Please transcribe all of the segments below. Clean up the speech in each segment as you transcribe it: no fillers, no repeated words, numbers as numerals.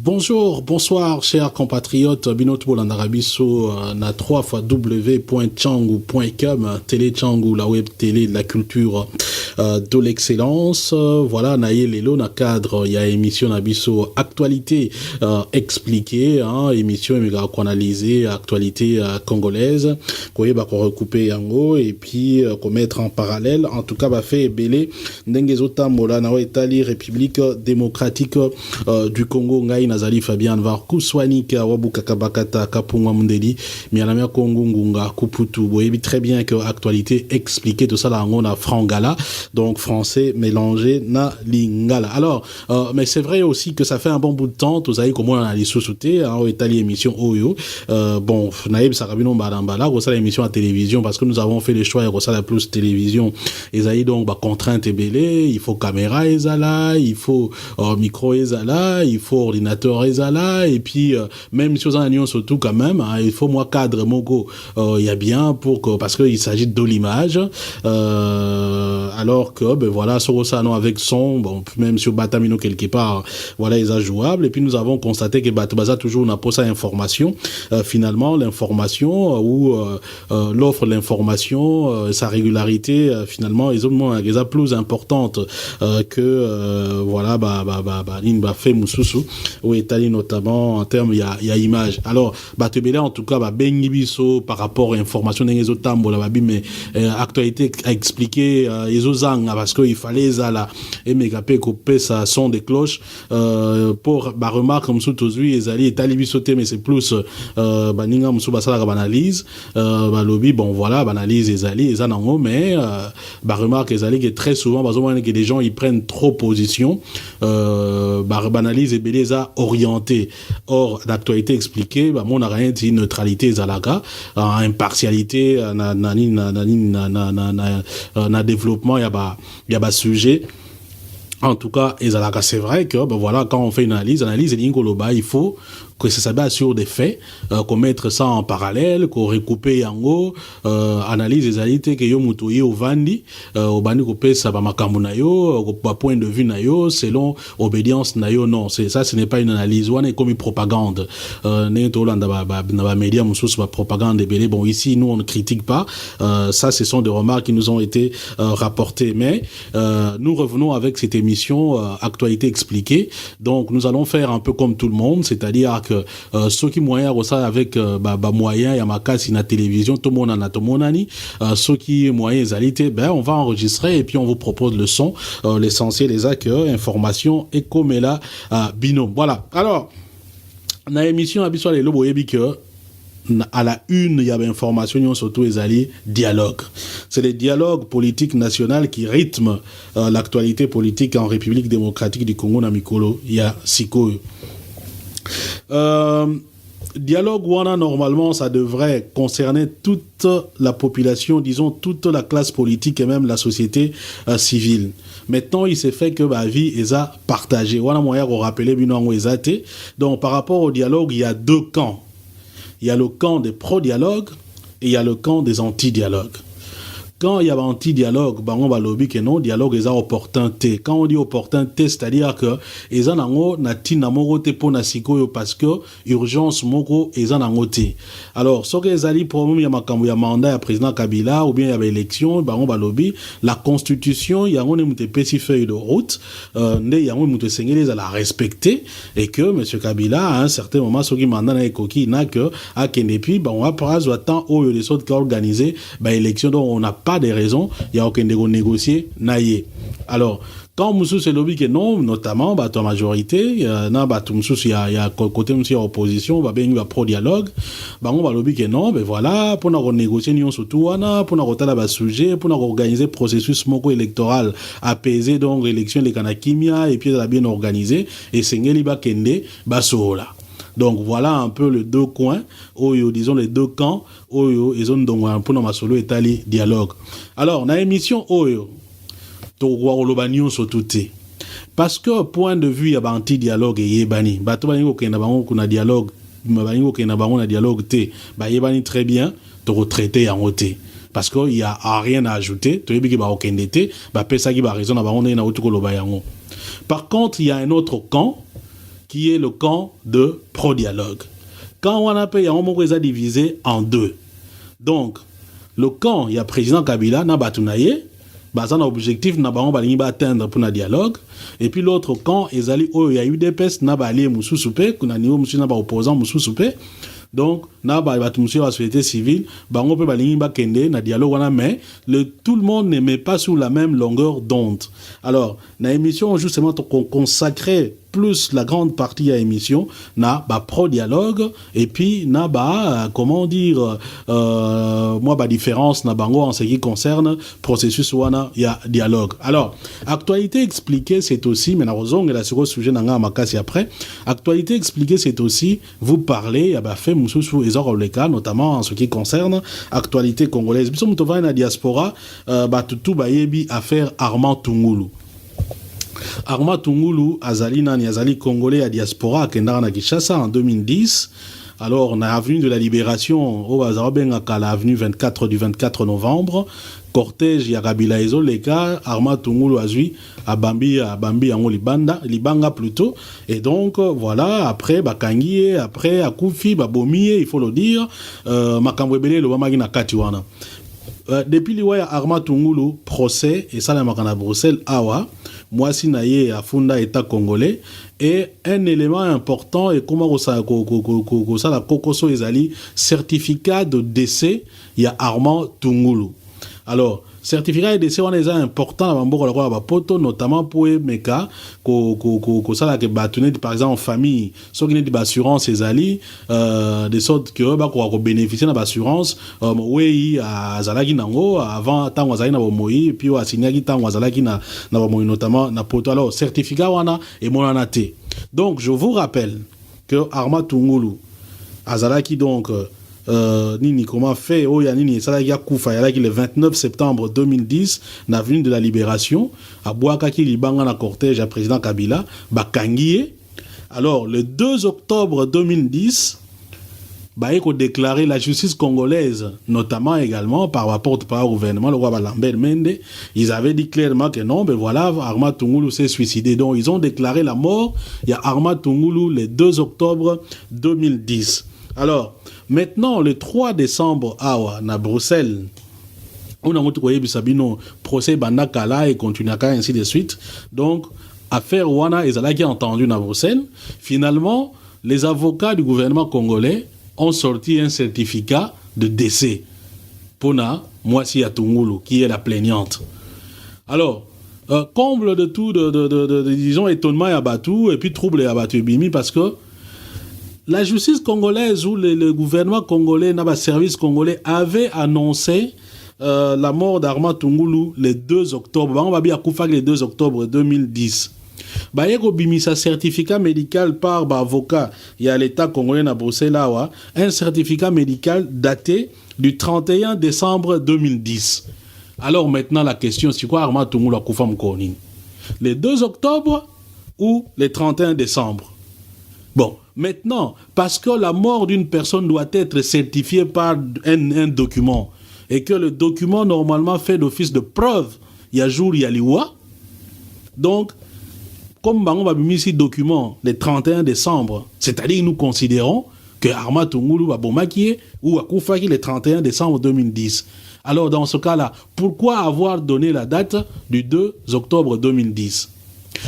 Bonjour, bonsoir, chers compatriotes. Binot Bolandarabiso na 3w.changu.com, Télé Changu, la web télé de la culture de l'excellence. Voilà, naïe lelo na cadre, il y a émission Nabiso actualité expliquée, hein, émission qu'on analysée, actualité congolaise, qu'on va recouper yango et puis qu'on mettre en parallèle. En tout cas, va faire belé Ndengezota Mola na Italie, République démocratique du Congo. Nazali Fabian var kuswanika wabuka kabakata kapungwa mundeli mialamia Congo ngunga kuputu boyebi très bien que actualité expliquée tout ça là on a frangala donc français mélangé na lingala. Alors mais c'est vrai aussi que ça fait un bon bout de temps tout ça comment on a les sous-soutés en Italie émission Oyo bon naïb sarabino barambala ça l'émission à télévision parce que nous avons fait le choix de ça la plus télévision et ça donc bah contrainte et belé il faut caméra ezala il faut micro ezala il faut ordinateur ezala et puis même si on a un surtout quand même hein, il faut moi cadre mogo il y a bien pour que parce que il s'agit de l'image alors que ben voilà sur ça non avec son bon même sur Batamino quelque part voilà ils a jouable et puis nous avons constaté que Batabaza toujours n'a pas sa information finalement l'information ou l'offre l'information sa régularité finalement ils ont une plus importante que voilà bah fait mususu au Italie notamment en termes il y a image alors batebele en tout cas bengi biso par rapport à information des autres la mais actualité à expliquer ezozanga parce que il fallait ça et megape couper ça son des cloches pour remarque comme sous tozui ezali Italie bisoté mais c'est plus baninga musu basala analyse lobby bon voilà analyse ezali ezanango mais remarque ezali que très souvent que des gens ils prennent trop position analyse et beleza orienté or d'actualité expliquée mon a rien dit neutralité zalaga impartialité na développement il y a sujet en tout cas ezalaka c'est vrai que voilà quand on fait une analyse l'ingoloba il faut que ça s'abat sur des faits qu'on mettre ça en parallèle qu'on recouper yango analyse des alités que yo mutoye au vandi au bandi ko pesa ba makambo na yo ba point de vue na yo selon obédience na yo non c'est ça ce n'est pas une analyse on est comme une propagande ne to landa ba média mususu ba propagande belé bon ici nous on ne critique pas ça ce sont des remarques qui nous ont été rapportées mais nous revenons avec cette émission actualité expliquée donc nous allons faire un peu comme tout le monde c'est-à-dire que ceux qui moyens ça avec moyen ya makasi na télévision tout le monde en a tout monani ceux qui moyens alité on va enregistrer et puis on vous propose le son l'essentiel les accueils information et comme là binôme voilà alors na émission habituelle les lobo yebi que à la une il y a information surtout les alliés dialogue c'est les dialogues politiques nationaux qui rythment l'actualité politique en République démocratique du Congo na mikolo il y a siko dialogue wana normalement ça devrait concerner toute la population disons toute la classe politique et même la société civile maintenant il s'est fait que vie est à partager wana moyen de rappeler binango ezate donc par rapport au dialogue il y a deux camps il y a le camp des pro-dialogues et il y a le camp des anti-dialogues. Quand il y a un anti-dialogue, on va lobby que non, dialogue est opportunité. Quand on dit opportunité, c'est-à-dire que ils en ont nati namorote pour nasiko parce que urgence moko ils en ont té. Alors, ce que les alliés problème il y a makambo ya mandat ya président Kabila ou bien il y avait élection, on va lobby la constitution, il y a on est petit feuille de route, il y a on est sengeli à la respecter et que monsieur Kabila à un certain moment ce qui mandat na ekoki na que à Kenepi, on va prendre temps au les autres qui organisé élection donc on n'a pas des raisons, il y a aucun négocier naïe. Alors quand Moussou c'est lobby que non, notamment la majorité, Moussou il y a côté Moussou opposition, bien pro dialogue, on va lobby que non, voilà pour nous négocier nous surtout pour nous retaler le sujet, pour nous organiser processus moko électoral apaisé donc élection les kanakimia et puis la bien organisé et sengeli ba kende ba sola. Donc voilà un peu les deux coins, disons les deux camps, ils ont donc pour nous masolo étali dialogue. Alors dans l'émission to warolobanion sotuté. Parce que point de vue il y a anti dialogue et yebani. Bato bango kena bango kuna dialogue, bango kena bango na dialogue té. Yebani très bien to retraiter en oté. Parce que il y a rien à ajouter, to yebi ki ba okendete, pesa ki ba raison na bango na otuko loba yango. Par contre, il y a un autre camp qui est le camp de pro-dialogue. Quand on a payé, on a divisé en deux. Donc, le camp, il y a président Kabila, n'a pas un objectif, n'a pas atteindre pour un dialogue. Et puis l'autre camp, il y a eu des pestes, n'a pas allé Moussou Soupé, qu'on a n'a pas opposant Moussou Soupé. Donc, n'a pas la société civile, on peut kende na dialogue, mais tout le monde n'est pas sous la même longueur d'onde. Alors, dans l'émission, justement, consacrer plus la grande partie à l'émission, na pro-dialogue, et puis na comment dire, différence na bango en ce qui concerne processus wana ya dialogue. Alors, actualité expliquée, c'est aussi, mais na rozong et la second sujet na nga makasi après, actualité expliquée, c'est aussi, vous parlez, fait moussousou et zoroleka, notamment en ce qui concerne actualité congolaise. Biso mutova na diaspora, tout bayebi affaire Armand Tungulu. Armand Tungulu, azali congolais à diaspora, à Kendara na Kinshasa en 2010. Alors, on a avenue de la Libération, au Bazarabengaka, l'avenue 24 du 24 novembre. Cortège, Yakabila Ezoleka, Armand Tungulu azui, à Bambi, en Libanga plutôt. Et donc, voilà, après, Bakangie, après, Akoufi, Babomie, il faut le dire, Makambwebele, le Wamagina Katiwana. Depuis l'Iwaya Armand Tungulu, procès, et ça, la Makana Bruxelles, Awa, moi, si naïe à Funda État congolais, et un élément important, et comment ça la Kokoso Ezali, certificat de décès, il y a Armand Tungulu. Alors, certificat de décès, on est important à Mambo, notamment pour les cas, par exemple, en famille, ceux qui ont des assurances, de sorte que bénéficier de l'assurance, oui, à Zalaki Nango, avant, tant Zalaki Nabomoyi, et puis à Signaki, tant Zalaki Nabomoyi, notamment, Napoto. Alors, certificat, on a, et mon anaté. Donc, je vous rappelle que Armand Tungulu, Azalaki, donc, nini comment fait nini ça ya kufa ya le 29 septembre 2010 na avenue de la Libération à Bouakaki libanga na cortège à président Kabila bakangie. Alors le 2 octobre 2010 ko déclaré la justice congolaise, notamment également par rapport au gouvernement, le roi Lambert Mende, ils avaient dit clairement que non, mais voilà, Armand Tungulu s'est suicidé. Donc ils ont déclaré la mort, il y a Armand Tungulu le 2 octobre 2010. Alors, maintenant, le 3 décembre, à Bruxelles, on a montré que procès Bandakala et Continuaka, ainsi de suite. Donc, affaire Wana et Zala qui a entendu à Bruxelles. Finalement, les avocats du gouvernement congolais ont sorti un certificat de décès pour Mwasi Tungulu, qui est la plaignante. Alors, comble de tout, disons, étonnement et abattu, et puis trouble et abattu Bimi, parce que la justice congolaise ou le gouvernement congolais, le service congolais avait annoncé la mort d'Armand Tungulu le 2 octobre. On va bien à le 2 octobre 2010. Bayeko bimisa certificat médical par avocat, il y a l'État congolais à Bruxelles, un certificat médical daté du 31 décembre 2010. Alors maintenant la question, c'est quoi Armand Tungulu a Koufam Konin? Le 2 octobre ou le 31 décembre? Bon, maintenant, parce que la mort d'une personne doit être certifiée par un document, et que le document normalement fait d'office de preuve, il y a jour, il y a l'iwa. Donc, comme on va mis ici document le 31 décembre, c'est-à-dire que nous considérons que Armand Tungulu va bomakier ou à Koufaki le 31 décembre 2010. Alors, dans ce cas-là, pourquoi avoir donné la date du 2 octobre 2010?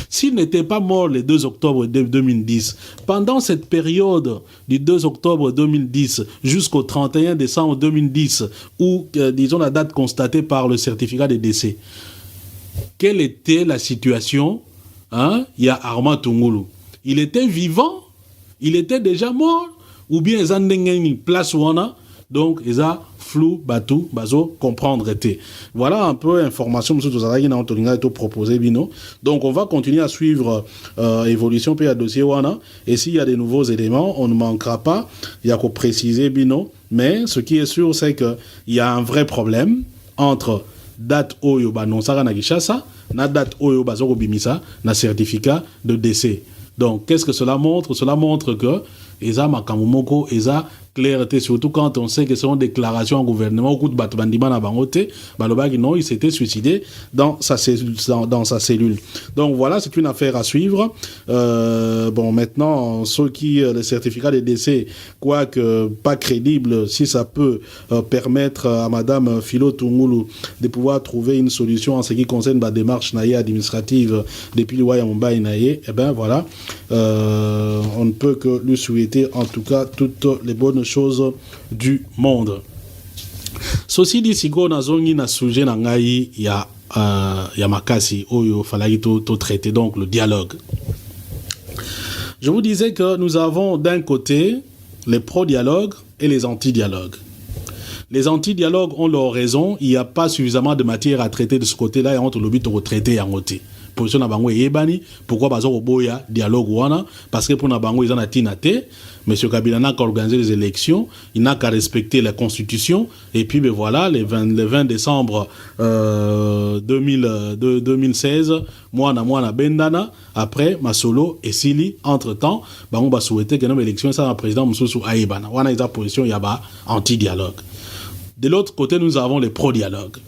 S'il n'était pas mort le 2 octobre 2010, pendant cette période du 2 octobre 2010 jusqu'au 31 décembre 2010, où, disons, la date constatée par le certificat de décès, quelle était la situation? Il y a Armand Tungulu. Il était vivant? Il était déjà mort? Ou bien ils ont une place où on a? Donc, ils ont flou, batou, bazo, comprendre été. Voilà un peu l'information que proposé Bino. Donc, on va continuer à suivre évolution puis à dossier Wana. Et s'il y a des nouveaux éléments, on ne manquera pas. Il y a qu'à préciser Bino. Mais ce qui est sûr, c'est qu'il y a un vrai problème entre date Oyo Banonsara Nagishasa, na date Oyo Bazoro Bimisa, na certificat de décès. Donc, qu'est-ce que cela montre? Cela montre que eza makamumoko, eza clarté, surtout quand on sait que ce sont déclarations au gouvernement, au coup de Batbandima na Bangote, Balobagi non, il s'était suicidé dans sa cellule. Donc voilà, c'est une affaire à suivre. Bon, maintenant, ceux qui, le certificat de décès, quoique pas crédible, si ça peut permettre à Madame Philo Tungulu de pouvoir trouver une solution en ce qui concerne la démarche administrative depuis le Wayamumba Naye, eh bien voilà, on ne peut que lui souhaiter en tout cas toutes les bonnes choses du monde. Ceci dit, sigo nazongi na sujet na ngai ya makasi oyo falaki to traiter, donc le dialogue. Je vous disais que nous avons d'un côté les pro-dialogues et les anti-dialogues. Les anti-dialogues ont leur raison, il n'y a pas suffisamment de matière à traiter de ce côté-là et on te l'oblige de retraiter en côté. Position na bango yebani, pourquoi bazo boya dialogue wana? Parce que pour na bango ils en a tinate. Monsieur Kabila n'a qu'à organiser les élections, il n'a qu'à respecter la Constitution, et puis ben voilà, le 20 décembre 2016, moi na Bendana, après Masolo et Sili, entre-temps, ben on va souhaiter que nos élections, ça le président Moussoussou Aïbana. On a une position, il y a anti-dialogue. De l'autre côté, nous avons les pro-dialogues.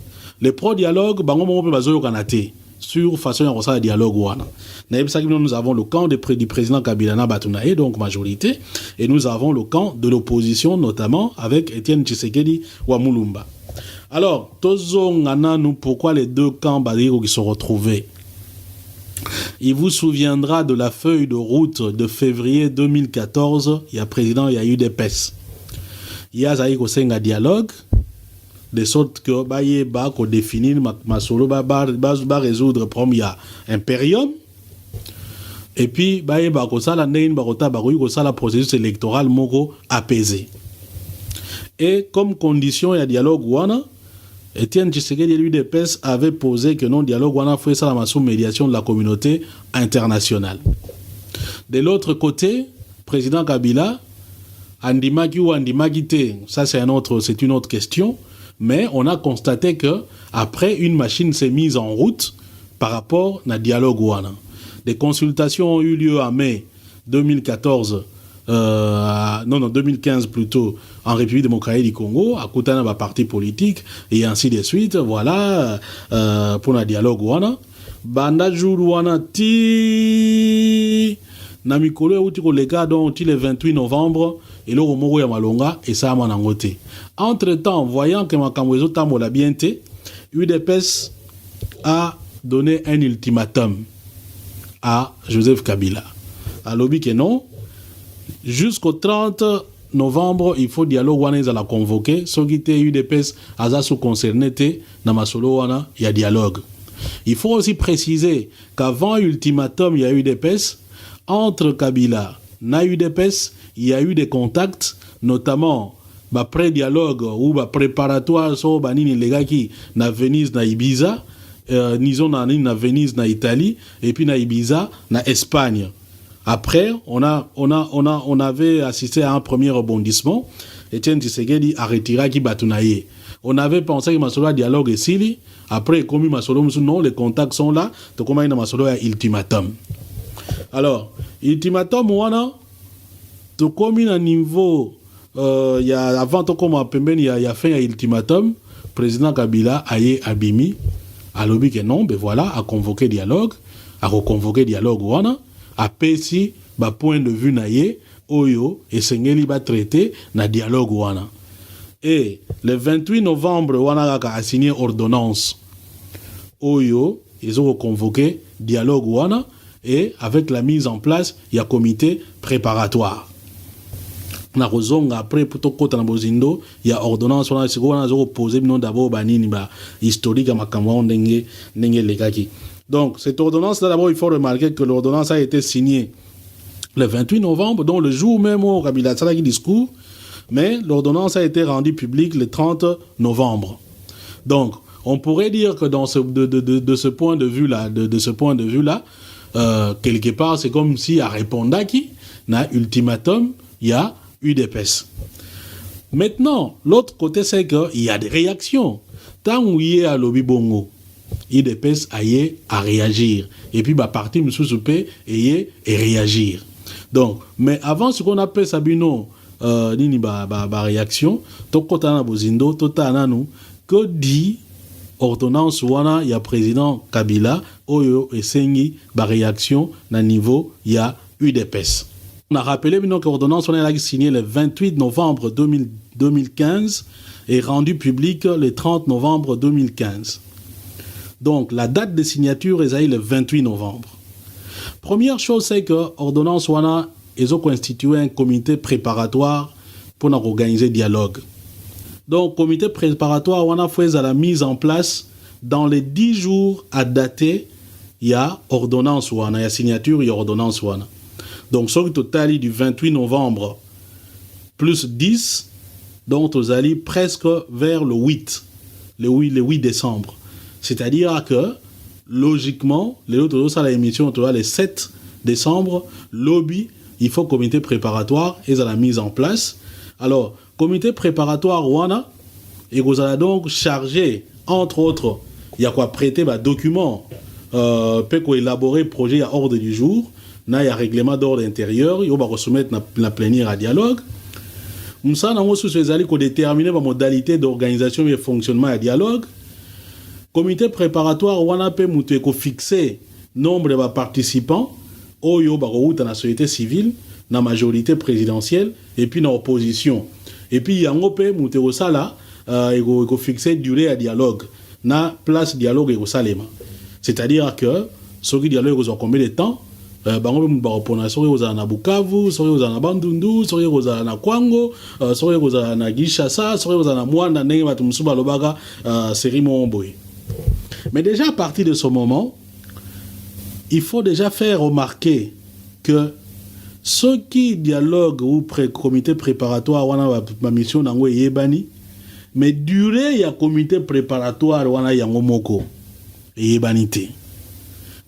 Les pro-dialogues, ben on peut bazo yokanate. Sur façon de faire dialogue. Nous avons le camp du président Kabila Batunae, donc majorité, et nous avons le camp de l'opposition, notamment avec Etienne Tshisekedi Wamulumba. Alors, pourquoi les deux camps qui sont retrouvés? Il vous souviendra de la feuille de route de février 2014, il y a président, il y a eu des PES. Il y a un dialogue, de sorte que qu'on définir Masolo va résoudre le problème, il y a Imperium, et puis la processus électoral moko apaisé. Et comme condition, il y a dialogue wana, Etienne Tshisekedi et l'UDPS avait posé que non dialogue wana fait ça la médiation de la communauté internationale. De l'autre côté, président Kabila, Andimaki ou Andimagite, ça c'est une autre question. Mais on a constaté que après une machine s'est mise en route par rapport au dialogue wana. Des consultations ont eu lieu en mai 2014, 2015 plutôt, en République démocratique du Congo, à Koutana, un parti politique, et ainsi de suite. Voilà, pour le dialogue wana. Banda jour wana ti Namikolo outi ko lega donc le 28 novembre et le Romoro ya Malonga et ça m'a nangoté. Entre-temps, voyant que Makamwezo Tambo l'a bien été, UDPS a donné un ultimatum à Joseph Kabila. À l'objet que non, jusqu'au 30 novembre, il faut dialogue wana ils la convoquer. Ce qui était UDPS a sous concerné na masolo wana il y a dialogue. Il faut aussi préciser qu'avant ultimatum il y a UDPS entre Kabila et UDPS, il y a eu des contacts, notamment pré-dialogue ou préparatoire sur banini legaki na Venise na Ibiza, nison na Venise na Italie et puis na Ibiza na Espagne. Après, on avait assisté à un premier rebondissement. Etienne Tshisekedi a retiré qui Batunaye. On avait pensé que Masolo dialogue et Sili. Après, comme Masolo non, les contacts sont là. Donc comment il y a Masolo ultimatum. Alors, ultimatum wana to comme un niveau il y a avant to comme il y a fait un ultimatum, président Kabila aye abimi a lobby que non, ben voilà, a convoqué dialogue, a reconvoqué dialogue wana, a pesi ba point de vue naye oyo et sengeli ba traité na dialogue wana. Et le 28 novembre wana a signé ordonnance oyo ils ont reconvoqué dialogue wana. Et avec la mise en place, il y a un comité préparatoire. Na rozonga après pour kota na bozindo, il y a ordonnance on a posé non d'abord banini ba historique à makamwa ndenge lekaki. Donc cette ordonnance là d'abord il faut remarquer que l'ordonnance a été signée le 28 novembre, donc le jour même où Kabila Salaki discours, mais l'ordonnance a été rendue publique le 30 novembre. Donc on pourrait dire que dans de ce point de vue là, quelque part, c'est comme si à répondre à qui n'a ultimatum, il y a UDPS. Maintenant, l'autre côté, c'est qu'il y a des réactions. Tant où il y a lobby bongo, UDPS a à réagir. Et puis, parti Moussousoupé et réagir. Donc, mais avant ce qu'on appelle Sabino, nini réaction, tokota na bozindo, tota nanu, que dit ordonnance wana ya président Kabila, oyo esengi réaction na niveau ya UDPS. On a rappelé que l'ordonnance a signée le 28 novembre 2015 et rendue publique le 30 novembre 2015. Donc, la date de signature est le 28 novembre. Première chose, c'est que l'ordonnance wana a constitué un comité préparatoire pour organiser dialogue. Donc, comité préparatoire wana fait la mise en place dans les 10 jours à dater, il y a ordonnance wana, il y a signature, il y a ordonnance wana. Donc, sur le total du 28 novembre plus 10, donc vous allez presque vers le 8 décembre. C'est-à-dire que, logiquement, les autres ça l'émission, le 7 décembre, lobby, il faut comité préparatoire et ça la mise en place. Alors, comité préparatoire wana, et vous allez donc charger, entre autres, il y a quoi prêter document, peut élaborer projet à ordre du jour. Il y a un règlement d'ordre intérieur, il va soumettre la plénière à dialogue. Nous allons déterminer la modalité d'organisation et de fonctionnement à dialogue. Comité préparatoire, on a fixer le nombre de participants dans la société civile, dans la majorité présidentielle et puis dans l'opposition. Et puis, il y a un fixer durée à dialogue, dans la place dialogue et au Salema. C'est-à-dire que ce qui dialogue ont combien de temps? Bango baropona sori oza na Bukavu, sori oza na Bandundu, sori oza na Kwango, sori oza na Gishasa, sori oza na Mwanda ndenge batu musuba lobaka seri momboy. Mais déjà à partir de ce moment, il faut déjà faire remarquer que ceux qui dialoguent ou comité préparatoire wana ma mission nango yebani, mais durée ya comité préparatoire wana yango moko yebanité.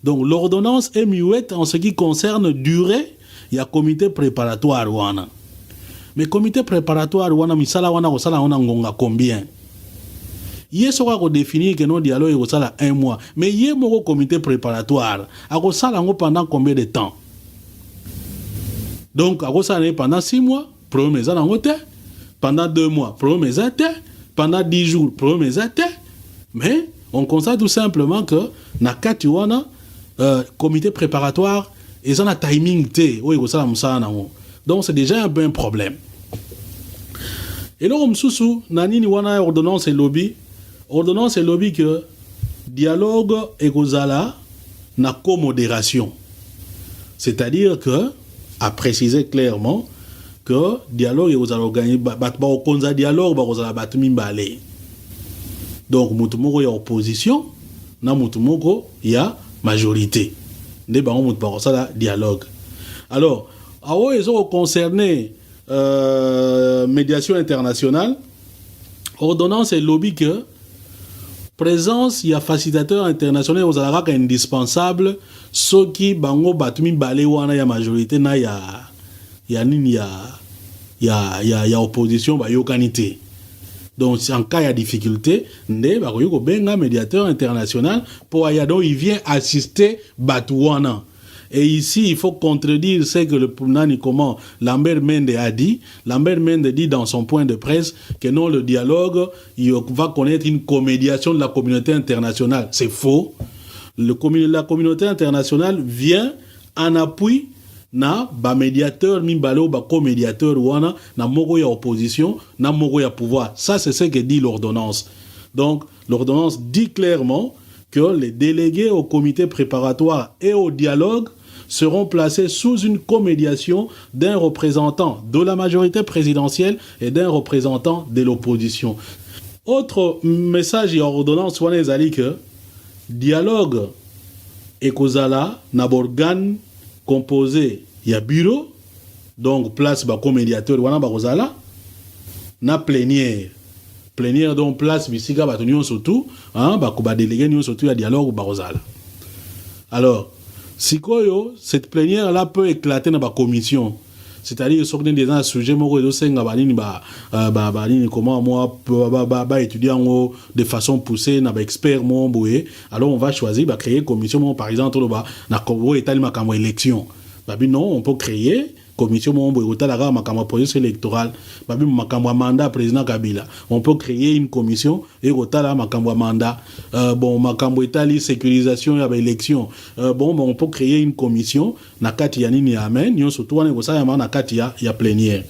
Donc, l'ordonnance est muette en ce qui concerne durée, il y a comité préparatoire wana. Mais comité préparatoire wana, misala wana ngonga combien? Yé sera redéfini que non dialogue est sala 1 mois. Mais yé moko comité préparatoire, ako sala ngo pendant combien de temps? Donc, ako sala pendant 6 mois, premier za nango te, pendant 2 mois, premier za te, pendant 10 jours, premier za te. Mais, on constate tout simplement que, na kati wana, comité préparatoire et ça na timing té oui ça donc c'est déjà un bon problème. Et là on msusu nani ni wana ordonnance et lobby que dialogue et gozala na co-modération, c'est-à-dire que à préciser clairement que dialogue et gozala gagner ba konza dialogue ba gozala batumi mbale. Donc mutu moko ya opposition na mutu moko ya majorité. Des barons par ça dialogue. Alors, ils ont concerné médiation internationale, ordonnance et lobby que présence il y a facilitateur international aux alaka indispensable ceux qui bango batumi balé wana ya majorité na ya opposition ba yokanité. Donc, en cas de difficulté, benga médiateur international pour Ayado, il vient assister Batouana. Et ici, il faut contredire ce que le comment Lambert Mende a dit. Lambert Mende dit dans son point de presse que non, le dialogue, il va connaître une comédiation de la communauté internationale. C'est faux. La communauté internationale vient en appui na ba médiateur mimbalo ba co-médiateur wana na moko ya opposition na moko ya pouvoir. Ça c'est ce que dit l'ordonnance. Donc l'ordonnance dit clairement que les délégués au comité préparatoire et au dialogue seront placés sous une comédiation d'un représentant de la majorité présidentielle et d'un représentant de l'opposition. Autre message et ordonnance wana ezali que dialogue et kozala na organe composé, il y a bureau, donc place comme médiateur, wana bakozala, na plénière. Plénière, donc place, bisika, batunion surtout, ba délégué, nous surtout, il y a dialogue, bakozala. Alors, si cette plénière-là peut éclater dans la commission, c'est-à-dire, sur des sujets, comment moi, étudier de façon poussée, dans expert, alors on va choisir, créer une commission, par exemple, dans le état de élection. Babi non, on peut créer commission Mombo Otalaga Makamba processus électoral, Babi Makamba mandat président Kabila. On peut créer une commission et Otala Makamba mandat. Bon Makambo Etali sécurisation et élection. Bon on peut créer une commission nakati ya nini amen, nyon surtout wana ko sa nakati ya plénière.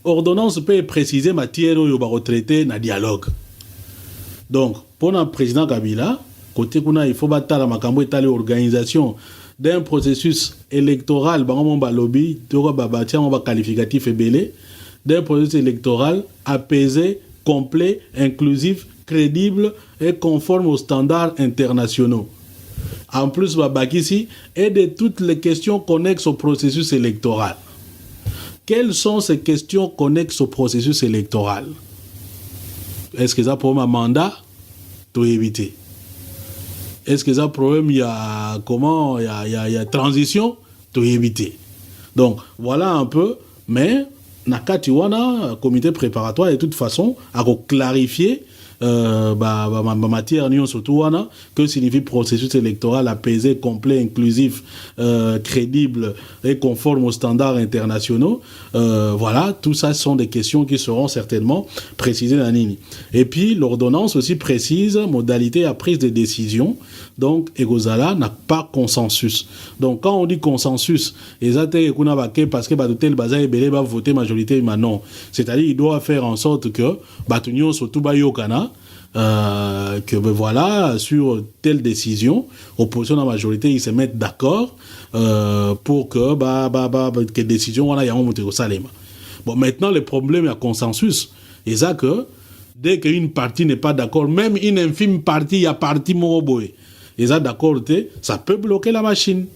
Ordonnance peut préciser matière yo ba retraité na dialogue. Donc pour le président Kabila, côté kuna il faut battre Makambo Etali organisation d'un processus électoral, lobby, qualificatif et belé, d'un processus électoral apaisé, complet, inclusif, crédible et conforme aux standards internationaux. En plus, ici, et de toutes les questions connexes au processus électoral. Quelles sont ces questions connexes au processus électoral? Est-ce que ça pour un mandat? Tout éviter. Est-ce que ça problème il y a comment il y a transition to éviter. Donc voilà un peu, mais nakati wana comité préparatoire de toute façon a clarifier matière surtout wana que signifie processus électoral apaisé, complet, inclusif, crédible et conforme aux standards internationaux. Voilà, tout ça sont des questions qui seront certainement précisées dans Nini. Et puis l'ordonnance aussi précise modalité à prise de décision. Donc Egozala n'a pas consensus. Donc quand on dit consensus, parce que tel bazar belé va voter majorité maintenant. C'est-à-dire il doit faire en sorte que Batunion surtout Bayokana que voilà, sur telle décision, opposition à la majorité, ils se mettent d'accord pour que décision voilà, y a un au Salem. Bon, maintenant, le problème est à consensus. Et ça que, dès qu'une partie n'est pas d'accord, même une infime partie, il y a partie Moroboé. Et ça, d'accord, ça peut bloquer la machine.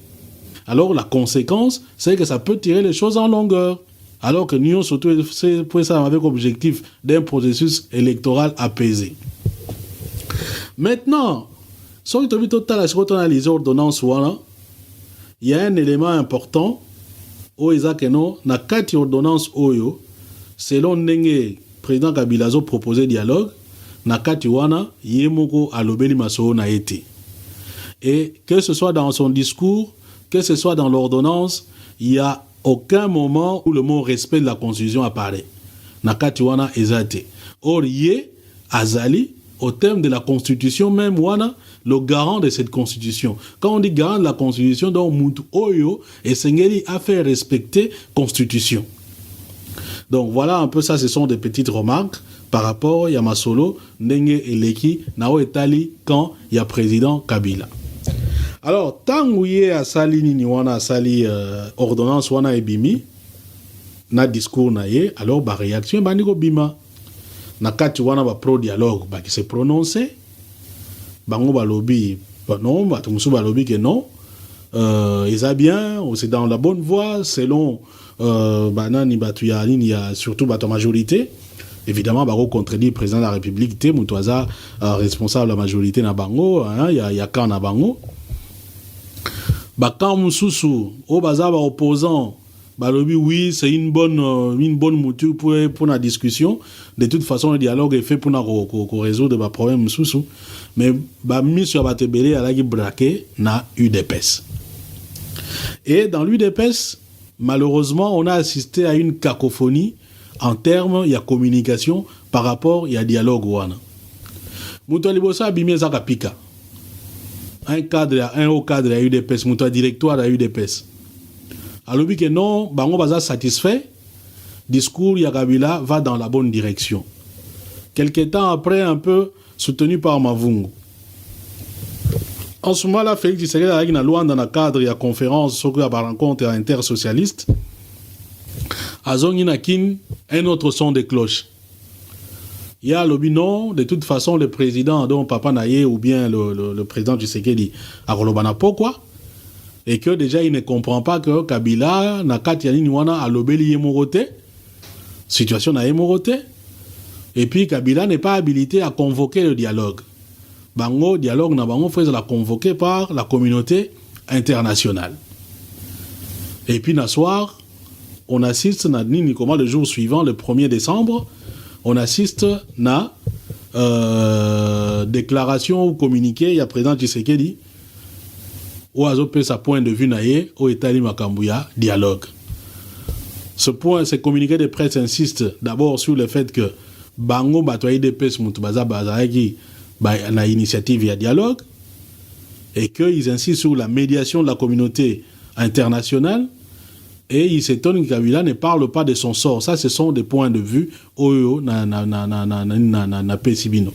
Alors, la conséquence, c'est que ça peut tirer les choses en longueur. Alors que nous, surtout, c'est pour ça avec objectif d'un processus électoral apaisé. Maintenant, si on analyse l'ordonnance, il y a un élément important où il y a na kati ordonnance oyo, selon le président Kabila a proposé dialogue, na kati wana yemoko alobeli maso na été. Et que ce soit dans son discours, que ce soit dans l'ordonnance, il n'y a aucun moment où le mot respect de la Constitution apparaît. Nakati wana ezate. Or, yé, azali, au terme de la Constitution, même wana, le garant de cette Constitution. Quand on dit garant de la Constitution, donc Moutou Oyo et Sengeli a fait respecter Constitution. Donc voilà un peu ça, ce sont des petites remarques par rapport à Yamasolo, Ndenge et Leki, Nao Etali, quand il y a président Kabila. Alors, tant que y a sali ni wana sali ordonnance wana ebimi na discours na ye, alors ba réaction bandiko bima na kati wana ba pro dialogue ba qui se prononcer bango ba lobby non ba tumusu ba lobby que non ils a bien c'est dans la bonne voie selon banani batu ya nini ya surtout ba majorité. Évidemment, Baro contredit le président de la République, Moutouaza responsable de la majorité na bango, il y a quand na bango. Quand Moussoussou, au bazar opposant, balobi oui, c'est une bonne mouture pour la discussion. De toute façon, le dialogue est fait pour résoudre le problème Moussoussou. Mais mis sur Batebele, à la braqué, na UDPS. Et dans l'UDPS, malheureusement, on a assisté à une cacophonie en termes, il y a communication par rapport, il y a dialogue. Moutoualibosa abimé Zakapika. Un haut cadre à UDPS, un directoire à UDPS. Alors, que non, Bango Baza satisfait, discours Yakabila va dans la bonne direction. Quelque temps après, un peu soutenu par Mavungu. En ce moment-là, Félix Tshisekedi a une loi dans le cadre de la conférence sur la rencontre intersocialiste. A Zonginakin, un autre son de cloche. Il y a le non, de toute façon, le président, dont Papa Naye ou bien le président Tshisekedi, a Rolobana pourquoi? Et que déjà, il ne comprend pas que Kabila, Nakati Yani Niwana, a lobeli Yemorote, situation na Yemorote, et puis Kabila n'est pas habilité à convoquer le dialogue. Bango, dialogue, na Bango, faut la convoquer par la communauté internationale. Et puis, na soir, on assiste, na Nini, comment le jour suivant, le 1er décembre, on assiste à déclaration ou communiqué, il y a président Tshisekedi, ou azopé sa point de vue naie au Etali Makambuya dialogue. Ce communiqué de presse insiste d'abord sur le fait que Bango batoyi de pes mutubaza bazaki na initiative ya dialogue et qu'ils insistent sur la médiation de la communauté internationale et ils s'étonnent que Kabila ne parle pas de son sort. Ça, ce sont des points de vue oyo na pesibino.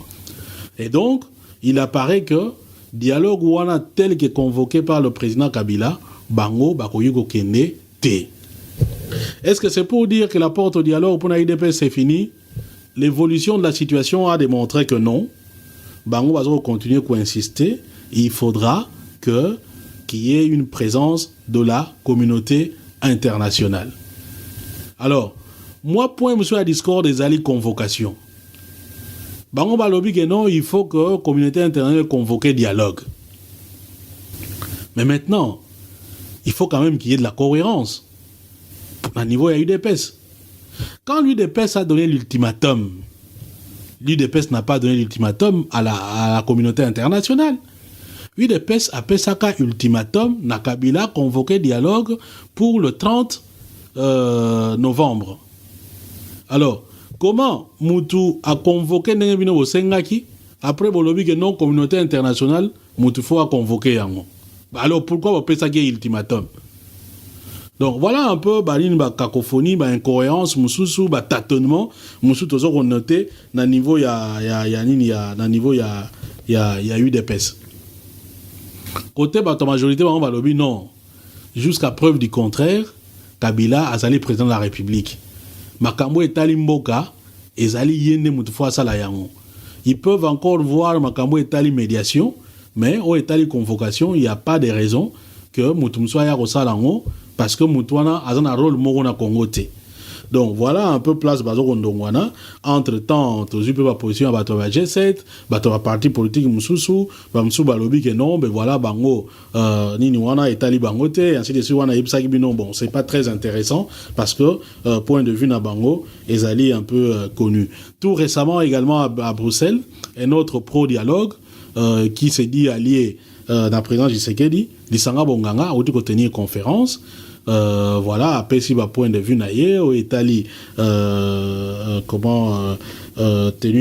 Et donc, il apparaît que dialogue wana tel que convoqué par le président Kabila, Bango bakoyuko kende te. Est-ce que c'est pour dire que la porte au dialogue pour l'IDPS c'est fini? L'évolution de la situation a démontré que non. Bango va continuer à insister. Il faudra qu'il y ait une présence de la communauté internationale. Alors, moi, point monsieur la discorde des alliés convocation. Bango va lobby que non, il faut que la communauté internationale convoque dialogue. Mais maintenant, il faut quand même qu'il y ait de la cohérence. À niveau, il y a UDPS. Quand l'UDPS a donné l'ultimatum, l'UDPS n'a pas donné l'ultimatum à la communauté internationale. UDPS a fait ça ultimatum, na Kabila convoqué dialogue pour le 30 novembre. Alors, comment Moutou a convoqué Nengebino au Sengaki après Bolobi que non communauté internationale, Moutou faut a convoqué yango. Alors pourquoi on fait ça ultimatum? Donc voilà un peu une cacophonie, une incohérence, un tâtonnement, tout ça qu'on noté dans le niveau il y a eu des pèses. Côté la majorité on va lobby non. Jusqu'à preuve du contraire, Kabila a sali président de la République. Makambo etali mboka ezali yende mutufwa sala yango. Ils peuvent encore voir Makambo etali médiation, mais au etali convocation, il n'y a pas de raison que mutumswa ya rosalango parce que Moutouana a un rôle morona Congote. Donc voilà un peu place bazo kondongwana. Entre temps, tous peu position à bato G7, bato parti politique mususu, bamsu balobi que non, ben voilà bango nini wana etali bangote, ainsi de suite wana yebsaki bino bon, c'est pas très intéressant parce que point de vue na bango ezali un peu connu. Tout récemment également à Bruxelles, un autre pro-dialogue qui s'est dit allié dans le président Tshisekedi, Lisanga Bonganga a outi ko tenir conférence. Voilà, après si va point de vue naïe, au Italie, tenu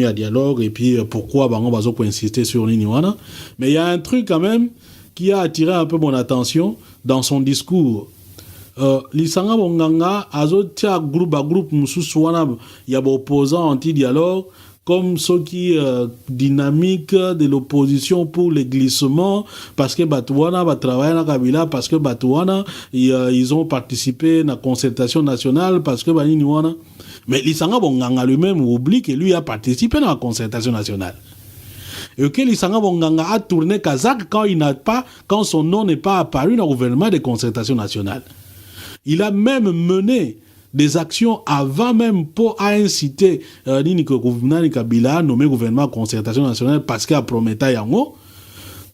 à dialogue, et puis pourquoi on va insister sur l'Iniwana. Mais il y a un truc quand même qui a attiré un peu mon attention dans son discours. Lisanga Bonganga, azotia groupe à groupe, Moussousouana, il y a des opposants anti-dialogue, comme ceux qui dynamique de l'opposition pour les glissements, parce que Batouana va travailler dans Kabila, parce que Batouana, ils ont participé à la concertation nationale, parce que Baniniwana. Mais Lisanga Bonganga lui-même oublie que lui a participé dans la concertation nationale. Et que Lisanga Bonganga a tourné Kazakh quand son nom n'est pas apparu dans le gouvernement de concertation nationale. Il a même mené des actions avant même pour inciter Nini Kabila nommé gouvernement concertation nationale parce qu'il a promis yango.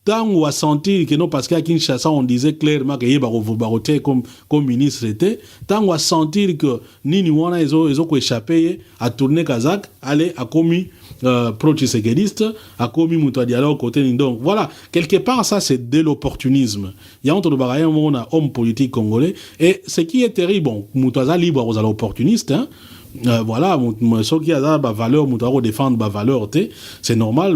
Tant on a senti que non parce qu'à Kinshasa on disait clairement que Yébarovobaroté comme ministre était, tant on a senti que Nini Wana ils ont échappé à tourner Kazakh, aller à commis pro-tshisekéliste, à commis Moutoua dialogue côté donc voilà, quelque part ça c'est de l'opportunisme. Il y a entre le bagaille on a homme politique congolais et ce qui est terrible, bon, Moutoua libre aux opportunistes, hein. Voilà, ceux qui ont des valeurs, qui défendent des valeurs, c'est normal,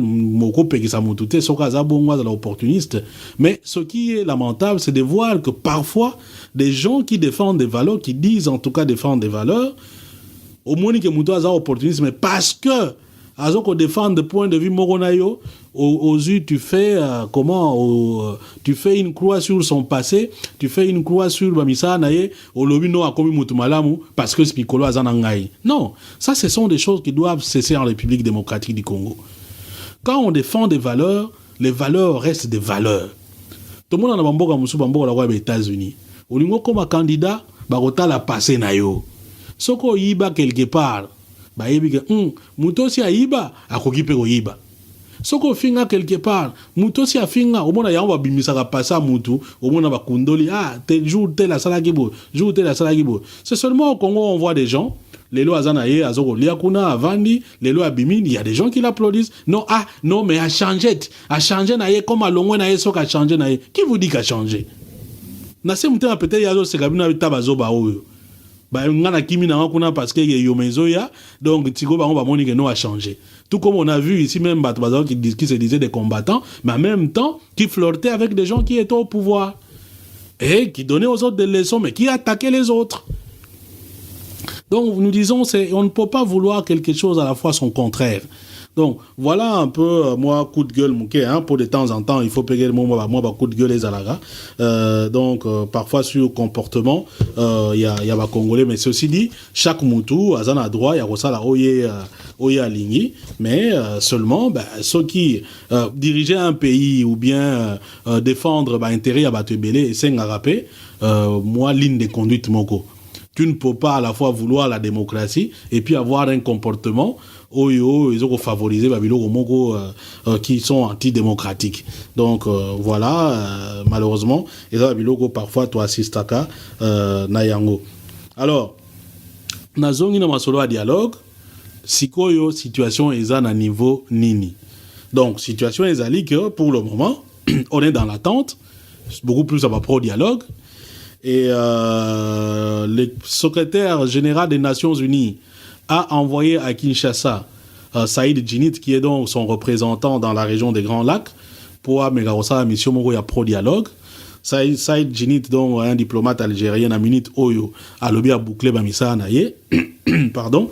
opportuniste. Mais ce qui est lamentable, c'est de voir que parfois, des gens qui défendent des valeurs, qui disent en tout cas défendre des valeurs, au moins que Moutoua opportuniste, mais parce que Azo qu'on défend de point de vue moronayo, aux yeux tu fais tu fais une croix sur son passé, tu fais une croix sur Bamisa Naye, au lobby no a commis Moutoumalamu parce que Spicolo a zanangai. Non, ça ce sont des choses qui doivent cesser en République démocratique du Congo. Quand on défend des valeurs, les valeurs restent des valeurs. Tout le monde en a bamboka musu bamboka la roi des États-Unis. Au lingo comme candidat, barota la passé nayo. Soko yiba quelque part. Ba yebi ke muto si aiba akoki pe ko yiba. Soko finga quelque part, muto si a finga, au moins yamba bimisaka passa mutu, au moins ba kundoli, tel jour tel la sala gibo, jour tel la sala gibo. C'est seulement au Congo on voit des gens, les lois azanaye, azoko liakuna, avandi, les lois abimini, il y a des gens qui l'applaudissent. Non, non, mais a changé naye, comme à l'ongwe naye, sok a changé naye. Qui vous dit qu'a changé? Nase mutena peut-être yazo sekabina tabazo ba oyo. Ba ngana kimi na kuna parce que yo mezo ya, donc tiko ba moni que non a changé. Tout comme on a vu ici même Batbazo qui se disaient des combattants, mais en même temps qui flirtaient avec des gens qui étaient au pouvoir et qui donnaient aux autres des leçons, mais qui attaquaient les autres. Donc nous disons, on ne peut pas vouloir quelque chose à la fois son contraire. Donc voilà un peu moi coup de gueule mouké, hein, pour de temps en temps il faut payer moi coup de gueule les alaga. Donc parfois sur le comportement il y a ba congolais, mais ceci dit chaque moutou azana droit il y a ça la oye aligné, mais seulement ceux qui diriger un pays ou bien défendre intérêt à batebele et c'est ngarape moi ligne de conduite moko. Tu ne peux pas à la fois vouloir la démocratie et puis avoir un comportement ils ont favorisé qui sont antidémocratiques. Donc voilà, malheureusement, ils ont parfois toi assistaka nayango. Alors, nazongi na masolo à dialogue, sikoyo situation est à niveau nini. Donc situation est à que pour le moment, on est dans l'attente, beaucoup plus à pro dialogue. Et le secrétaire général des Nations Unies a envoyé à Kinshasa Saïd Djinit, qui est donc son représentant dans la région des Grands Lacs, pour amener la mission Moro pro-dialogue. Saïd Djinit, donc un diplomate algérien, a minute Oyo, a lobby à boucler Bamissa Anaye. Pardon.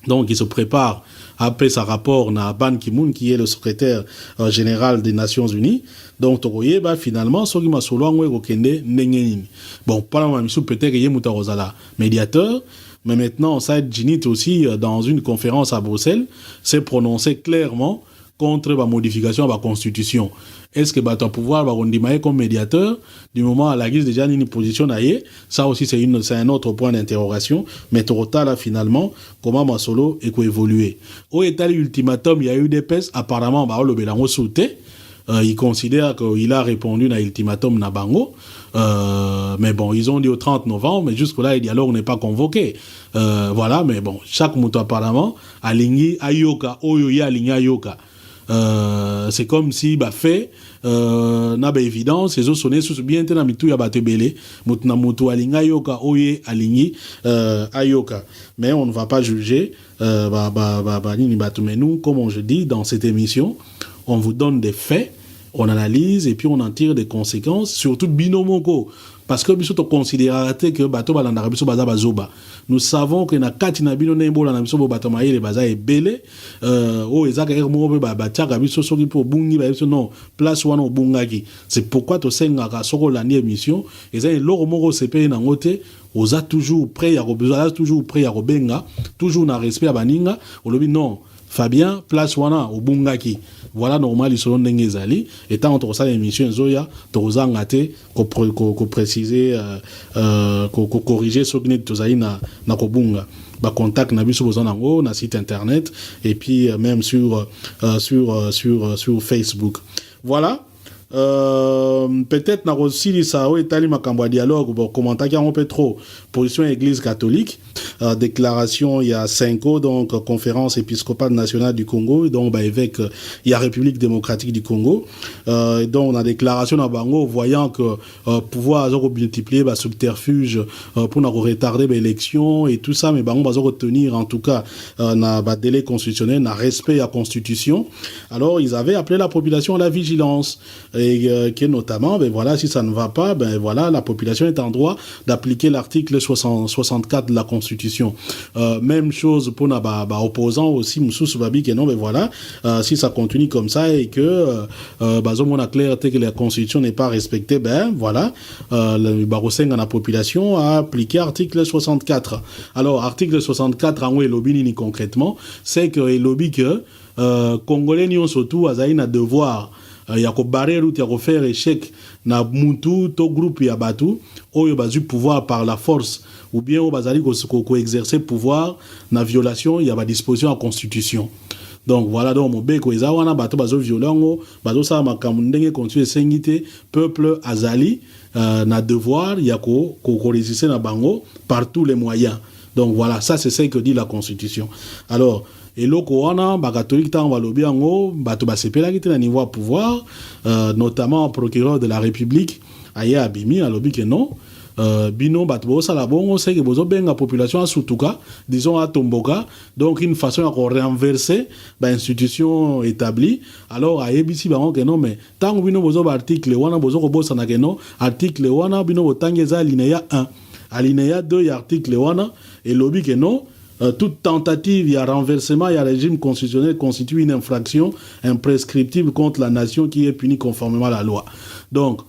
Donc il se prépare après sa rapport na Ban Ki-moon, qui est le secrétaire général des Nations Unies. Donc Togoye, finalement, soki masolo ngwe kokende nengenini. Bon, pas la mission peut-être qu'il y a médiateur, mais maintenant Saïd Djinit aussi dans une conférence à Bruxelles s'est prononcé clairement contre la modification de la constitution. Est-ce que tu pouvoir va comme médiateur du moment à la guise déjà une position d'ailleurs, ça aussi c'est un autre point d'interrogation, mais Torota là finalement comment Masolo est évolué. Au état ultimatum, il y a eu des pèses apparemment le Bélango sauté. Il considère qu'il a répondu à l'ultimatum Nabango, mais bon, ils ont dit au 30 novembre, mais jusque-là, le dialogue n'est pas convoqué. Voilà, mais bon, chaque mouton apparemment, aligné Ayoka, Oyoya aligné Ayoka. C'est comme si, fait, n'a pas évidence, les autres sonnaient sous bien, t'es mitou ya batebele, moutna moutou aligné Ayoka, Oye aligné Ayoka. Mais on ne va pas juger, mais nous, comme je dis dans cette émission, on vous donne des faits, on analyse et puis on en tire des conséquences, surtout binomoko. Parce que biso to considérer que bato balanda biso baza bazoba. Nous savons que na kati na bino nembo na biso bo bato maile baza ebele ezaka mo ba tiaka biso soki po bungi ba biso non place wana obungaki. C'est pourquoi to senga ka soko la émission eza eloko moko sepe na ngote oza toujours prêt ya besoin toujours prêt ya benga toujours na respect ya baninga olobi non Fabien place wana obungaki. Voilà normal ils sont ndenge ezali étant entre ça l'émission zoya toza ngate ko préciser ko corriger ce que tozali na kobunga ba contact na biso bozana ngo na site internet et puis même sur Facebook. Voilà. Peut-être na aussi ça o etali makambo ya dialogue bon commentaire qui a un peu trop position église catholique déclaration il y a 5 ans donc conférence épiscopale nationale du Congo donc évêque il y a République démocratique du Congo donc on a déclaration na bango voyant que pouvoir multiplier subterfuge pour na retarder l'élection et tout ça mais bango va retenir en tout cas na délai constitutionnel na respect à constitution. Alors ils avaient appelé la population à la vigilance et que notamment voilà si ça ne va pas voilà la population est en droit d'appliquer l'article 64 de la Constitution. Même chose pour na opposants aussi Moussous Babi que non voilà si ça continue comme ça et que on a clair que la Constitution n'est pas respectée voilà le Barosenga la population a appliqué article 64. Alors article 64 en où lobby ni concrètement c'est que le lobby que Congolais ni surtout azali na devoir ya ko barrer route ya ko faire échec na mutu to groupe ya batu oyo bazu pouvoir par la force ou bien o bazali ko exercer pouvoir na violation ya ba disposition à constitution. Donc voilà, donc mon beko ezawana bato bazo violent bazo sa makamundenge continue sengite peuple azali na devoir ya ko résister na bango par tous les moyens. Donc voilà, ça c'est ce que dit la constitution. Alors eloko wana ba catholique tant va lobby ango bato ba sepela ki na niveau pouvoir notamment procureur de la République aya abimi a lobby que non. Bino batbo sala bongo c'est que bozo benga population a sutuka disons à tomboka donc une façon à renverser ba institution établie alors à ebisi bango que non mais tant bino bozo article wana bozo ko bossa na que non article wana bino botangeza alinéa 1 alinéa 2 ya article wana et lobby que non toute tentative de renversement et régime constitutionnel constitue une infraction imprescriptible contre la nation qui est punie conformément à la loi. Donc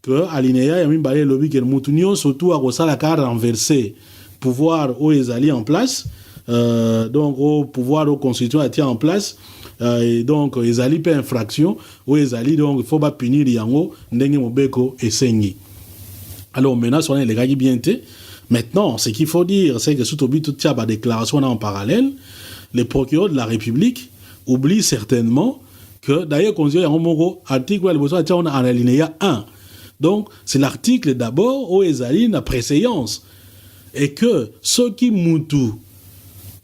que alinéa ya mimbale lobby que mutunio surtout à kosala ka renverser pouvoir au ezali en place donc au pouvoir au constitution a tient en place et donc ezali pe infraction au ezali donc il faut pas punir yango ndenge mobeko esengi. Alors maintenant on est les gars bien té. Maintenant ce qu'il faut dire c'est que sous obi tout tia ba déclaration en parallèle les procureurs de la République oublient certainement que d'ailleurs considère yango moko article le besoin tia on a alinéa 1. Donc, c'est l'article d'abord où ezali na préséance. Et que ceux qui moutou,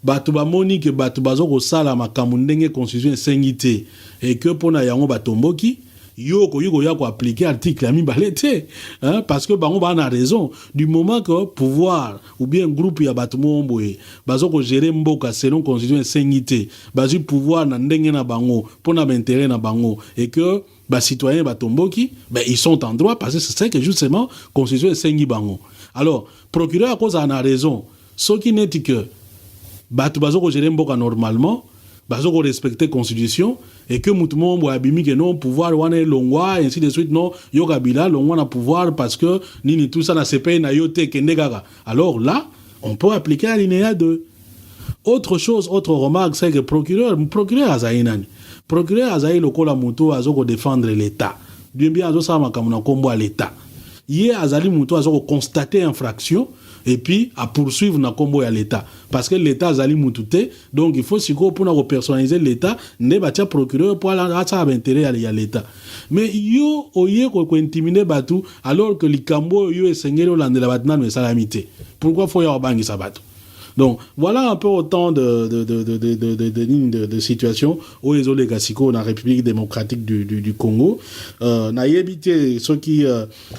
batu ba moni que batu bazo ko sala makambo ndenge constitution sengité et que pona yango batomboki, yoko ya ko appliquer article ami balete, hein, parce que bango ba na raison du moment que pouvoir ou bien groupe ya batu momboye bazo ko gérer mboka selon constitution sengité, bazu pouvoir na ndenge na bango pona intérêt na bango et que bah citoyens batomboki ben ils sont en droit parce que c'est ça que justement constitution sengi bango. Alors procureur à cause en a raison ce qui n'est que batu bazo ko gérer mboka normalement bazo ko respecter constitution et que mutumo mbo abimi que non pouvoir wana longwa ainsi de suite non yo kabila longwa na pouvoir parce que nini tout ça na CPI na yote kendegaka. Alors là on peut appliquer alinéa 2. Autre chose, autre remarque, c'est que procureur azainani. Procureur azaï lokola muto azoko défendre l'État. Bien azo sama kamuna kombo à l'État. Yé azali muto azoko constater infraction et puis à poursuivre na kombo à l'État. Parce que l'État azali mutute, donc il faut siko pour na personnaliser l'État, ne batia procureur pour la ça a intérêt à l'État. Mais yo oye ko intimider batu alors que likambo yo esengero landela batna mais salamité. Pourquoi faut y avoir bangi sabatu? Donc, voilà un peu autant de situations où les Olegasiko, dans la République démocratique du Congo, n'a évité ceux qui,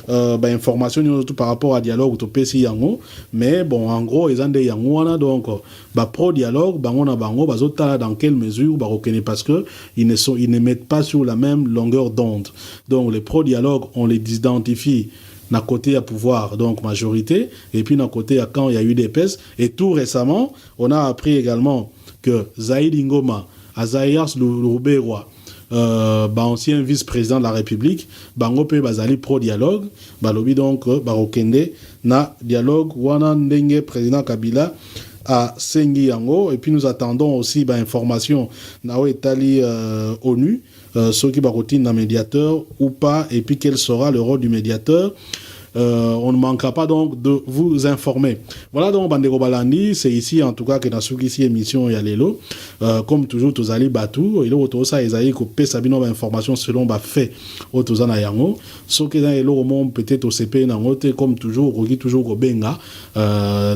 information par rapport à dialogue ou PC Yango, mais bon, en gros, ils ont des Yango, donc, pro-dialogue, dans quelle mesure, parce que ils ne mettent pas sur la même longueur d'onde. Donc, les pro-dialogues, on les identifie d'un côté à pouvoir, donc majorité, et puis d'un côté à quand il y a eu des pèses. Et tout récemment, on a appris également que Zaïd Ngoma, Azayas Louberois, ancien vice-président de la République, Bangope Bazali pro-dialogue, Balobi donc Barokende, na dialogue, Wana Ndenge, président Kabila, à Sengi Yango, et puis nous attendons aussi information Nao Etali ONU, ceux qui barotinent un médiateur ou pas, et puis quel sera le rôle du médiateur. On ne manquera pas donc de vous informer. Voilà donc Bandeko Balandi, c'est ici en tout cas que dans ce qui émission Yalelo, comme toujours tous allez batou, et là ça ils allaient couper sabino information selon ba fait autozana yango, ce qui est là au monde peut-être au CP nangote comme toujours rogi toujours ko benga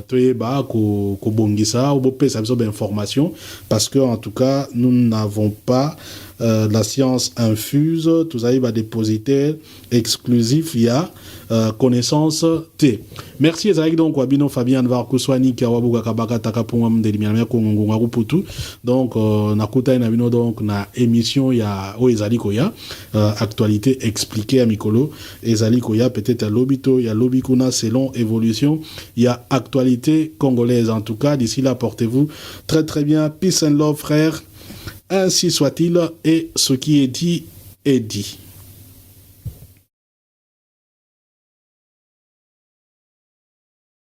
toyeba ko bongisa ou bopé sabino information parce que en tout cas nous n'avons pas la science infuse, tous allez va dépositaire exclusif il y a connaissance T. Merci Ezaki donc Wabino Fabien Varkuswani Kawabuga Kabaka Takapungam de Limiamia Kongonga Ruputu. Donc nakuta na bino donc na émission ya o Ezali Koya actualité expliquée à Mikolo Ezali Koya peut-être à Lobito ya Lobikuna selon évolution il y a actualité congolaise en tout cas d'ici là portez-vous très très bien, peace and love frère, ainsi soit-il, et ce qui est dit est dit.